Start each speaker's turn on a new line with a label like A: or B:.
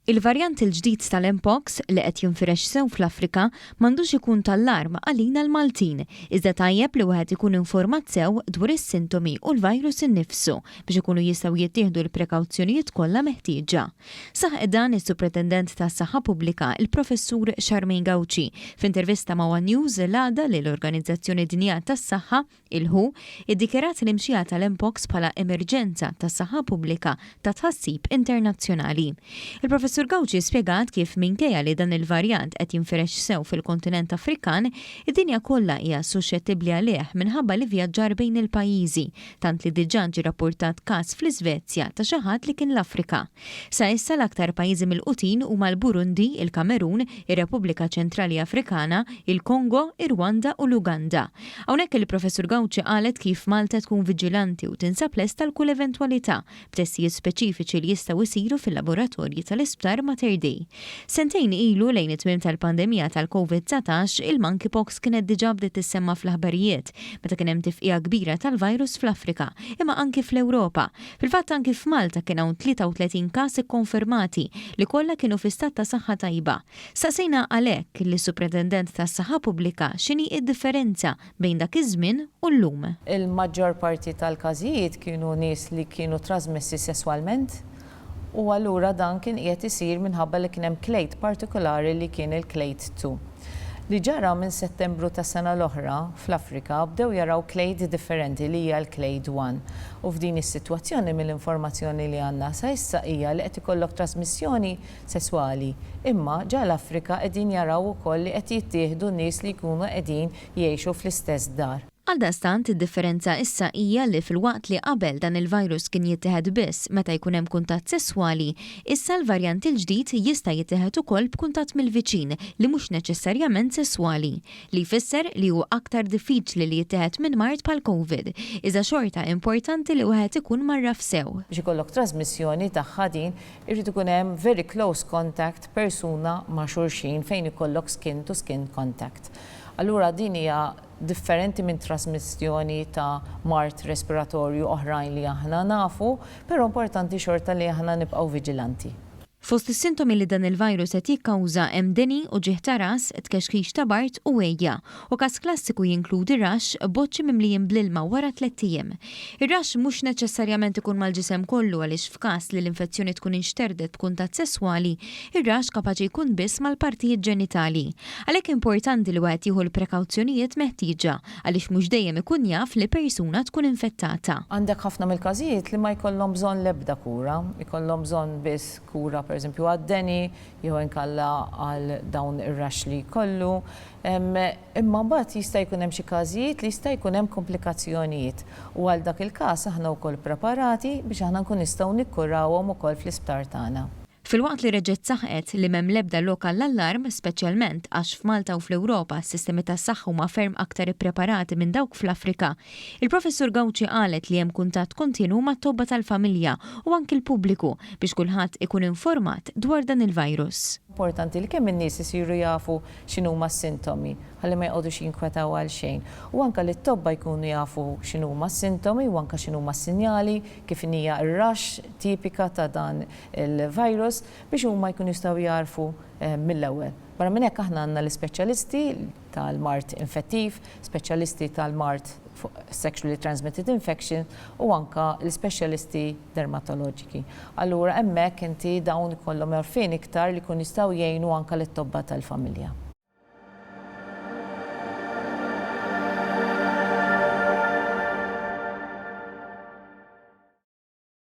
A: Il-varjant il-ġdid tal-Mpox li qed jinfirex sew fl-Afrika m'għandux ikun tal-alarm għalina l-Maltin, iżda tajjeb li wieħed ikun informat sew dwar is-sintomi u l-virus innifsu biex ikunu jistgħu jittieħdu l-prekawzjonijiet kollha meħtieġa. Saħ dan is-Supretendent tas-Saħħa Pubblika il-Professur Charmaine Gauci f'intervista ma' One News l-għada li l-Organizzazzjoni Dinjija tas-Saħħa il-WHO iddikjarat l-imxija tal-Mpox bħala emerġenza tas-saħħa pubblika ta' tħassib internazzjonali. Il-Professur Gauci spjegat kif minkejja li dan il-varjant qed jinfirex sew fil-kontinent Afrikan, id-dinja kollha hija suscettibbli għalih minħabba li vjaġġar bejn il-pajjiżi, tant li diġà ġie rapportat każ fl-Iżvezja ta' xi ħadd li kien l-Afrika. Sa issa l-aktar pajjiżi mill-qutin huma l-Burundi, il-Kamerun, ir-Repubblika Ċentrali Afrikana, il-Kongo, ir-Rwanda u l-Uganda. Hawnhekk il-Professur Gauci qalet kif Malta tkun viġilanti u tinsab lesta l kull eventwalità b'testijiet speċifiċi li jistgħu jsiru fil-laboratorji tal-isptar Mater Dei. Sentejn ilu lejn it-tmiem tal-pandemija tal-COVID-19 il-monkeypox kienet diġà bdiet tissemma fl-aħbarijiet meta kien hemm tifqigħa kbira tal-virus fl-Afrika, imma anki fl-Ewropa. Fil-fatt anki f'Malta kien hawn 33 każ ikkonfermati li kollha kienu fi stat ta' saħħa tajba. Saqsejna għalhekk lis-Supretendent tas-Saħħa Pubblika x'inhi d-differenza bejn dak iż-żmien u llum.
B: Il-maġġor parti tal-każijiet kienu nies li kienu trasmessi sesswalment. U allura dan kien qiegħed isir minħabba li kien hemm klejt partikolari li kien il-klejt 2. Li ġara minn Settembru tas-sena l-oħra fl-Afrika bdew jaraw klejt differenti li hija l-klejt 1. U f'din is-sitwazzjoni mill-informazzjoni li għandna sa issa hija li qed ikollok trasmissjoni sesswali. Imma ġa l-Afrika qegħdin jaraw ukoll li qed jittieħdu nies li jkunu qegħdin jgħixu fl-istess dar.
A: Għaldastant id-differenza issa hija li fil-waqt li qabel dan il-virus kien jittieħed biss meta jkun hemm kuntatt sesswali, issa l-varjant il-ġdid jista' jittieħed ukoll b'kuntatt mill-viċin li mhux neċessarjament sesswali, li jfisser li hu aktar diffiċli li jittieħed minn mart bħal COVID, iżda xorta importanti li wieħed ikun marraf sew.
B: Biex ikollok trasmissjoni tagħha din irid ikun hemm very close contact persuna ma' xulxin fejn ikollok skin to skin contact. Allura din hija differenti minn trasmissjoni ta' mart respiratorju oħrajn li aħna nafu, però importanti xorta li aħna nibqgħu viġilanti.
A: Fost is-sintomi li dan il-virus qed jikkawża hemm deni u ġieħ ta' ras, tkexkix ta' bart u għejja, u każ klassiku jinkludi rax boċċi mimlijin bl-ilma wara 3 ijiem. Ir-rax mhux neċessarjament ikun mal-ġisem kollu għaliex f'każ li l-infezzjoni tkun inxterdet b'kuntatt sesswali, ir-rax kapaċi jkun biss mal-partijiet ġenitali. Għalhekk importanti li wieħed jieħu l-prekawzjonijiet meħtieġa għaliex mhux dejjem ikun jaf li persuna tkun infettata.
B: Għandek ħafna mill-każijiet li ma jkollhom bżonn l-ebda kura, jkollhom bżonn biss kura pereżempju għad-deni, jew inkella għal dawn ir-rax li jkollu. Imma mbagħad jista' jkun hemm xi każijiet li jista' jkun hemm komplikazzjonijiet. U għal dak il-każ aħna wkoll preparati biex aħna nkun nistgħu nikkurawhom ukoll fl-isptar tagħna.
A: Fil-waqt li reġgħet saħqet li m'hemm l-ebda lokal l-allarm, speċjalment għax f'Malta u fl-Ewropa s-sistemi tas-saħħa huma ferm aktar ippreparati minn dawk fl-Afrika, il-Professur Gauci qalet li hemm kuntatt kontinwu mat-tobba tal-familja u anki l-pubbliku biex kulħadd ikun informat dwar dan il-virus.
B: Importanti li kemm in-nies isiru jafu x'inhuma s-sintomi ħalli ma jqogħdux jinkwetaw għal xejn. U anke li t-tobba jkunu jafu x'inhuma s-sintomi u anke x'inhuma s-sinjali kif hija r-rax tipika ta' dan il-virus biex huma jkunu jistgħu jarfu mill-ewwel. Barra minn hekk aħna għandna l-ispeċjalisti tal-mart infettiv, speċjalisti tal-mart sexually transmitted infection u anka l-speċjalisti dermatoloġiki. Allura hemmhekk inti dawn ikollhom għarfien iktar li jkunu jistgħu jgħinu anke lit-tobba tal-familja.